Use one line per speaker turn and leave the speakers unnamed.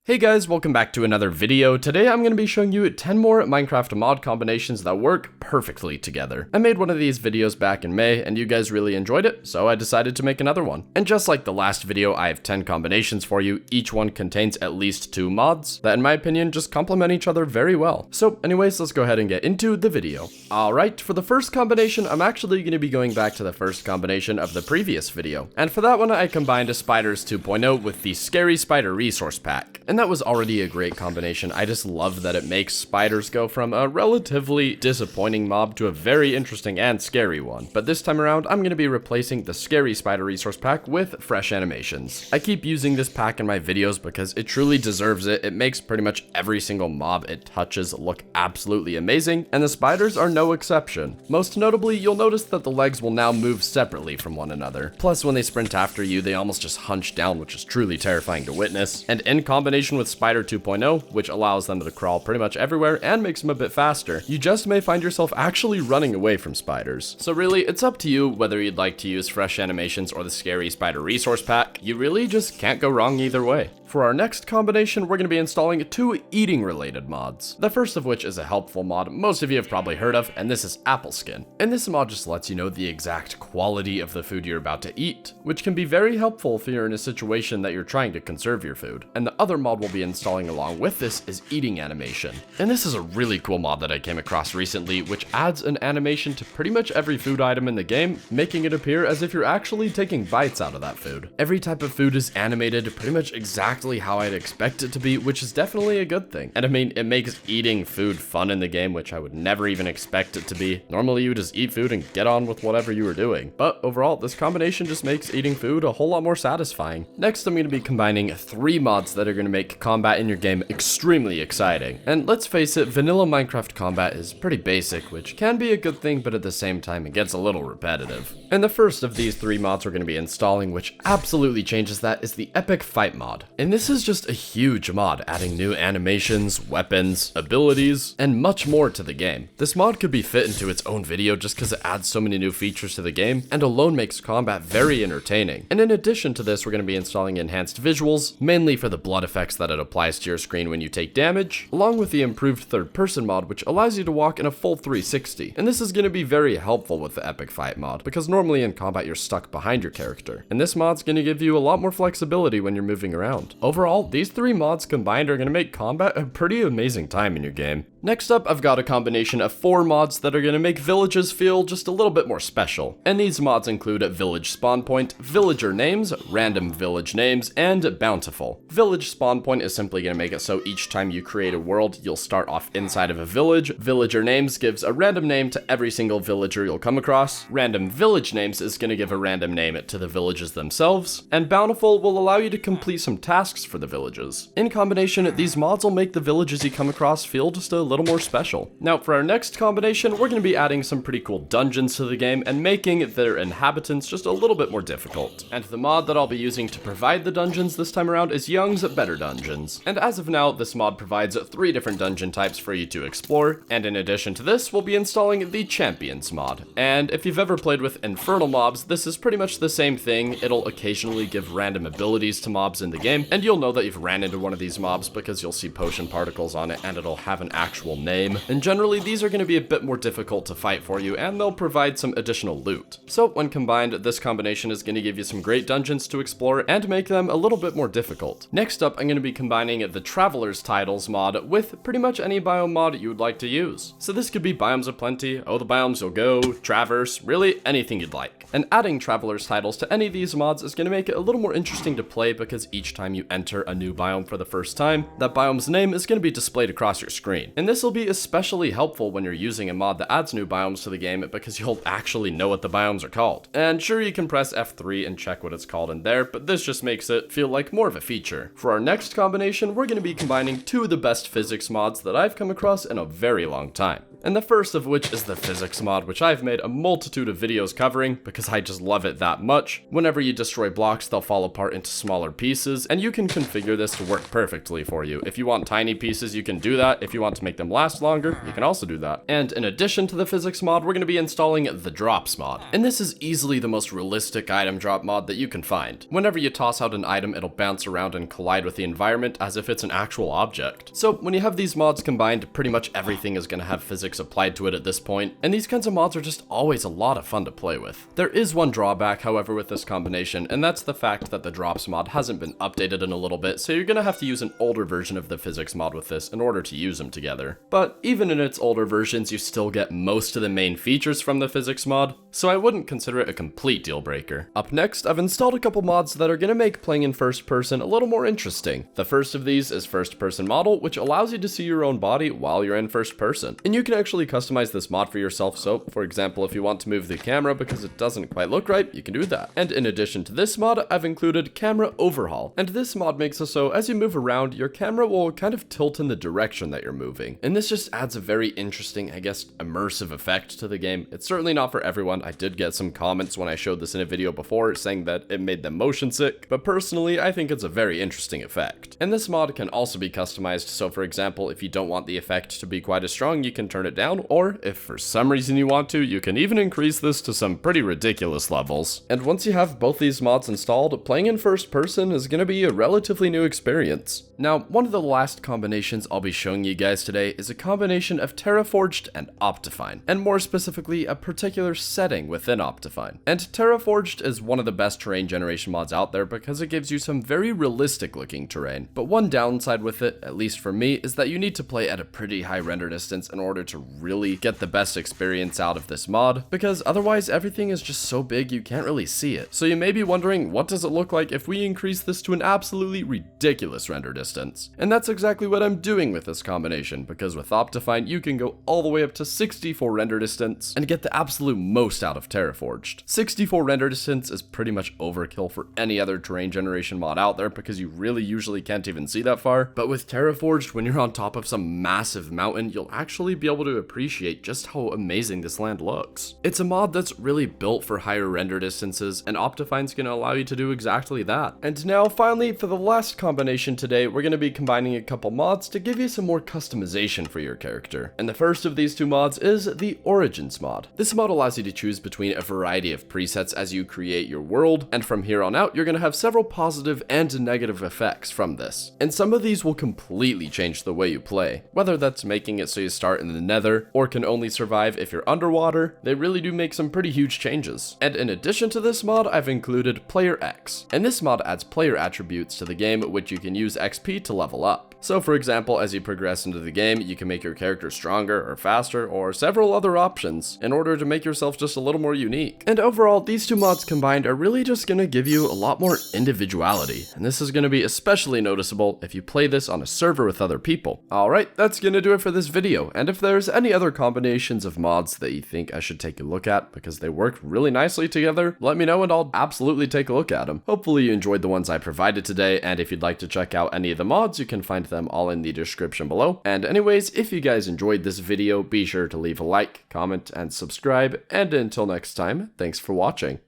Hey guys, welcome back to another video. Today I'm going to be showing you 10 more Minecraft mod combinations that work perfectly together. I made one of these videos back in May and you guys really enjoyed it, so I decided to make another one. And just like the last video, I have 10 combinations for you. Each one contains at least 2 mods that in my opinion just complement each other very well. So anyways, let's go ahead and get into the video. Alright, for the first combination, I'm actually going to be going back to the first combination of the previous video. And for that one, I combined Spiders 2.0 with the Scary Spider Resource Pack. And that was already a great combination. I just love that it makes spiders go from a relatively disappointing mob to a very interesting and scary one. But this time around, I'm going to be replacing the Scary Spider Resource Pack with fresh animations. I keep using this pack in my videos because it truly deserves it. It makes pretty much every single mob it touches look absolutely amazing, and the spiders are no exception. Most notably, you'll notice that the legs will now move separately from one another. Plus, when they sprint after you, they almost just hunch down, which is truly terrifying to witness. And in combination with Spider 2.0, which allows them to crawl pretty much everywhere and makes them a bit faster, you just may find yourself actually running away from spiders. So really, it's up to you whether you'd like to use fresh animations or the Scary Spider Resource Pack. You really just can't go wrong either way. For our next combination, we're going to be installing 2 eating related mods. The first of which is a helpful mod most of you have probably heard of, and this is AppleSkin. And this mod just lets you know the exact quality of the food you're about to eat, which can be very helpful if you're in a situation that you're trying to conserve your food. And the other mod we'll be installing along with this is eating animation. And this is a really cool mod that I came across recently, which adds an animation to pretty much every food item in the game, making it appear as if you're actually taking bites out of that food. Every type of food is animated pretty much exactly how I'd expect it to be, which is definitely a good thing. And I mean, it makes eating food fun in the game, which I would never even expect it to be. Normally you just eat food and get on with whatever you were doing. But overall, this combination just makes eating food a whole lot more satisfying. Next, I'm going to be combining 3 mods that are going to make combat in your game extremely exciting. And let's face it, vanilla Minecraft combat is pretty basic, which can be a good thing, but at the same time, it gets a little repetitive. And the first of these 3 mods we're going to be installing, which absolutely changes that, is the Epic Fight mod. And this is just a huge mod, adding new animations, weapons, abilities, and much more to the game. This mod could be fit into its own video just because it adds so many new features to the game, and alone makes combat very entertaining. And in addition to this, we're going to be installing EnhancedVisuals, mainly for the blood effects that it applies to your screen when you take damage, along with the improved third-person mod, which allows you to walk in a full 360. And this is going to be very helpful with the Epic Fight mod, because normally in combat you're stuck behind your character, and this mod's going to give you a lot more flexibility when you're moving around. Overall, these 3 mods combined are going to make combat a pretty amazing time in your game. Next up, I've got a combination of 4 mods that are going to make villages feel just a little bit more special. And these mods include Village Spawn Point, Villager Names, Random Village Names, and Bountiful. Village Spawn Point is simply going to make it so each time you create a world, you'll start off inside of a village. Villager Names gives a random name to every single villager you'll come across. Random Village Names is going to give a random name to the villages themselves. And Bountiful will allow you to complete some tasks for the villages. In combination, these mods will make the villages you come across feel just a little more special. Now, for our next combination, we're going to be adding some pretty cool dungeons to the game and making their inhabitants just a little bit more difficult. And the mod that I'll be using to provide the dungeons this time around is Young's Better Dungeons. And as of now, this mod provides 3 different dungeon types for you to explore. And in addition to this, we'll be installing the Champions mod. And if you've ever played with Infernal mobs, this is pretty much the same thing. It'll occasionally give random abilities to mobs in the game, and you'll know that you've ran into one of these mobs because you'll see potion particles on it and it'll have an actual name. And generally, these are going to be a bit more difficult to fight for you, and they'll provide some additional loot. So when combined, this combination is going to give you some great dungeons to explore and make them a little bit more difficult. Next up, I'm going to be combining the Traveler's Titles mod with pretty much any biome mod you would like to use. So this could be Biomes O Plenty, Oh the Biomes You'll Go, Traverse, really anything you'd like. And adding Traveler's Titles to any of these mods is going to make it a little more interesting to play because each time you enter a new biome for the first time, that biome's name is going to be displayed across your screen. And this will be especially helpful when you're using a mod that adds new biomes to the game because you'll actually know what the biomes are called. And sure, you can press F3 and check what it's called in there, but this just makes it feel like more of a feature. For our next combination, we're going to be combining 2 of the best physics mods that I've come across in a very long time. And the first of which is the physics mod, which I've made a multitude of videos covering because I just love it that much. Whenever you destroy blocks, they'll fall apart into smaller pieces, and you can configure this to work perfectly for you. If you want tiny pieces, you can do that. If you want to make them last longer, you can also do that. And in addition to the physics mod, we're going to be installing the Dropz mod. And this is easily the most realistic item drop mod that you can find. Whenever you toss out an item, it'll bounce around and collide with the environment as if it's an actual object. So when you have these mods combined, pretty much everything is going to have physics applied to it at this point, and these kinds of mods are just always a lot of fun to play with. There is one drawback, however, with this combination, and that's the fact that the Dropz mod hasn't been updated in a little bit, so you're going to have to use an older version of the physics mod with this in order to use them together. But even in its older versions, you still get most of the main features from the physics mod, so I wouldn't consider it a complete deal breaker. Up next, I've installed a couple mods that are going to make playing in first person a little more interesting. The first of these is first person model, which allows you to see your own body while you're in first person. And you can actually customize this mod for yourself, so for example, if you want to move the camera because it doesn't quite look right, you can do that. And in addition to this mod, I've included camera overhaul. And this mod makes it so as you move around, your camera will kind of tilt in the direction that you're moving. And this just adds a very interesting, I guess, immersive effect to the game. It's certainly not for everyone. I did get some comments when I showed this in a video before saying that it made them motion sick, but personally, I think it's a very interesting effect. And this mod can also be customized, so for example, if you don't want the effect to be quite as strong, you can turn it down, or if for some reason you want to, you can even increase this to some pretty ridiculous levels. And once you have both these mods installed, playing in first person is going to be a relatively new experience. Now, one of the last combinations I'll be showing you guys today is a combination of Terraforged and Optifine, and more specifically, a particular setting within Optifine. And Terraforged is one of the best terrain generation mods out there because it gives you some very realistic looking terrain. But one downside with it, at least for me, is that you need to play at a pretty high render distance in order to really get the best experience out of this mod, because otherwise everything is just so big you can't really see it. So you may be wondering, what does it look like if we increase this to an absolutely ridiculous render distance? And that's exactly what I'm doing with this combination, because with Optifine you can go all the way up to 64 render distance and get the absolute most out of Terraforged. 64 render distance is pretty much overkill for any other terrain generation mod out there because you really usually can't even see that far, but with Terraforged, when you're on top of some massive mountain, you'll actually be able to appreciate just how amazing this land looks. It's a mod that's really built for higher render distances, and Optifine's going to allow you to do exactly that. And now finally, for the last combination today, we're going to be combining a couple mods to give you some more customization for your character. And the first of these two mods is the Origins mod. This mod allows you to choose between a variety of presets as you create your world, and from here on out, you're going to have several positive and negative effects from this. And some of these will completely change the way you play, whether that's making it so you start in the nether, or can only survive if you're underwater. They really do make some pretty huge changes. And in addition to this mod, I've included PlayerEx. And this mod adds player attributes to the game, which you can use XP to level up. So for example, as you progress into the game, you can make your character stronger or faster or several other options in order to make yourself just a little more unique. And overall, these two mods combined are really just going to give you a lot more individuality, and this is going to be especially noticeable if you play this on a server with other people. Alright, that's going to do it for this video, and if there's any other combinations of mods that you think I should take a look at because they work really nicely together, let me know and I'll absolutely take a look at them. Hopefully you enjoyed the ones I provided today, and if you'd like to check out any of the mods, you can find them all in the description below. And anyways, if you guys enjoyed this video, be sure to leave a like, comment, and subscribe, and until next time, thanks for watching.